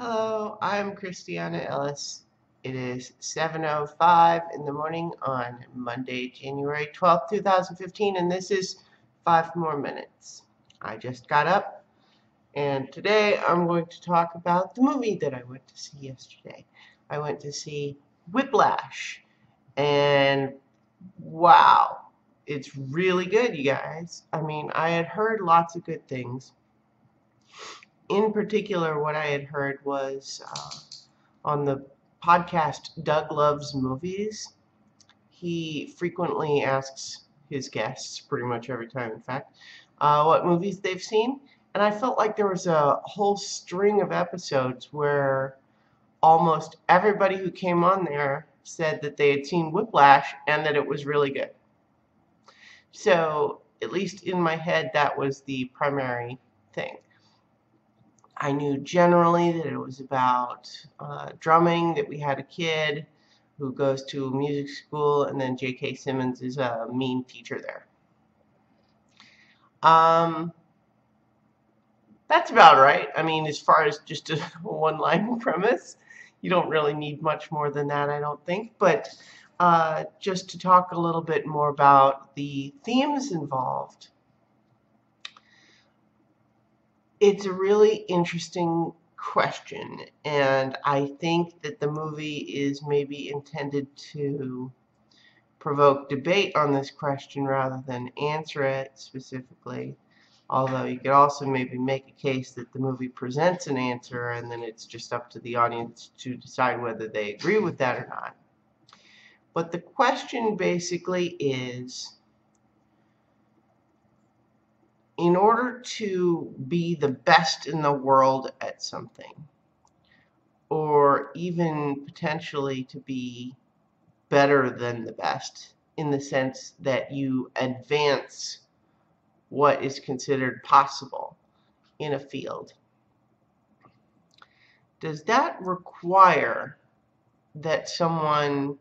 Hello, I'm Christiana Ellis. It is 7:05 in the morning on Monday, January 12th, 2015, and this is 5 more minutes. I just got up, and today I'm going to talk about the movie that I went to see yesterday. I went to see Whiplash, and wow, it's really good, you guys. I mean, I had heard lots of good things. In particular, what I had heard was on the podcast Doug Loves Movies. He frequently asks his guests, pretty much every time, in fact, what movies they've seen. And I felt like there was a whole string of episodes where almost everybody who came on there said that they had seen Whiplash and that it was really good. So, at least in my head, that was the primary thing. I knew generally that it was about drumming, that we had a kid who goes to music school, and then J.K. Simmons is a mean teacher there. That's about right. I mean, as far as just a one-line premise, you don't really need much more than that, I don't think. But just to talk a little bit more about the themes involved, it's a really interesting question, and I think that the movie is maybe intended to provoke debate on this question rather than answer it specifically. Although you could also maybe make a case that the movie presents an answer and then it's just up to the audience to decide whether they agree with that or not. But the question basically is, in order to be the best in the world at something, or even potentially to be better than the best, in the sense that you advance what is considered possible in a field, does that require that someone,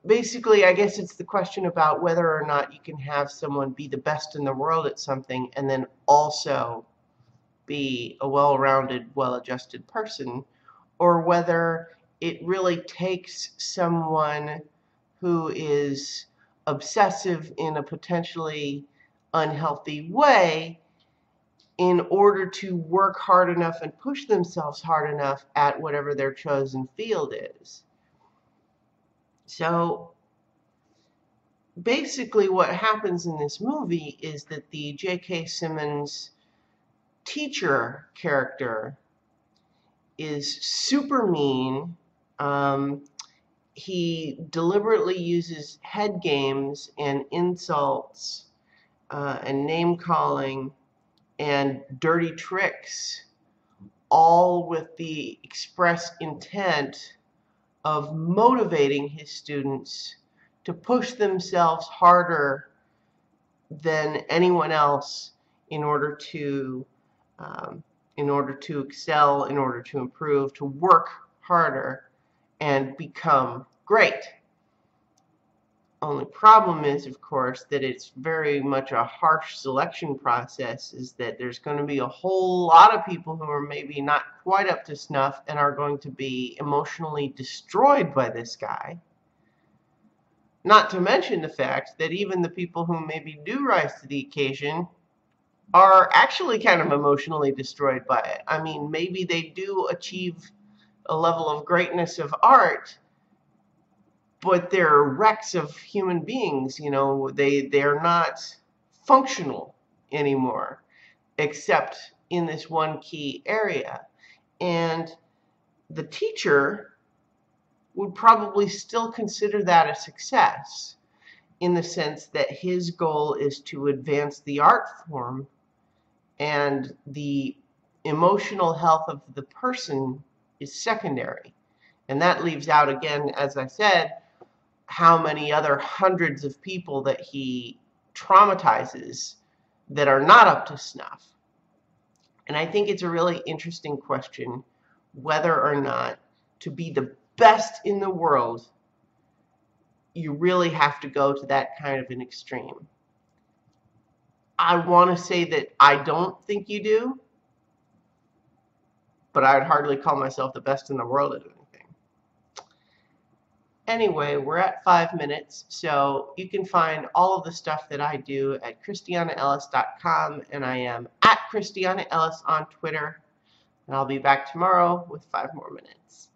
basically, I guess it's the question about whether or not you can have someone be the best in the world at something and then also be a well-rounded, well-adjusted person, or whether it really takes someone who is obsessive in a potentially unhealthy way in order to work hard enough and push themselves hard enough at whatever their chosen field is. So basically what happens in this movie is that the J.K. Simmons teacher character is super mean. He deliberately uses head games and insults and name-calling and dirty tricks, all with the express intent of motivating his students to push themselves harder than anyone else in order to excel, in order to improve, to work harder and become great. Only problem is, of course, that it's very much a harsh selection process, is that there's going to be a whole lot of people who are maybe not quite up to snuff and are going to be emotionally destroyed by this guy. Not to mention the fact that even the people who maybe do rise to the occasion are actually kind of emotionally destroyed by it. I mean, maybe they do achieve a level of greatness of art, but they're wrecks of human beings. You know, they're not functional anymore, except in this one key area. And the teacher would probably still consider that a success, in the sense that his goal is to advance the art form, and the emotional health of the person is secondary. And that leaves out, again, as I said, how many other hundreds of people that he traumatizes that are not up to snuff. And I think it's a really interesting question whether or not to be the best in the world, you really have to go to that kind of an extreme. I want to say that I don't think you do, but I would hardly call myself the best in the world at anything. Anyway, we're at 5 minutes, so you can find all of the stuff that I do at ChristianaEllis.com, and I am at Christiana Ellis on Twitter. And I'll be back tomorrow with 5 more minutes.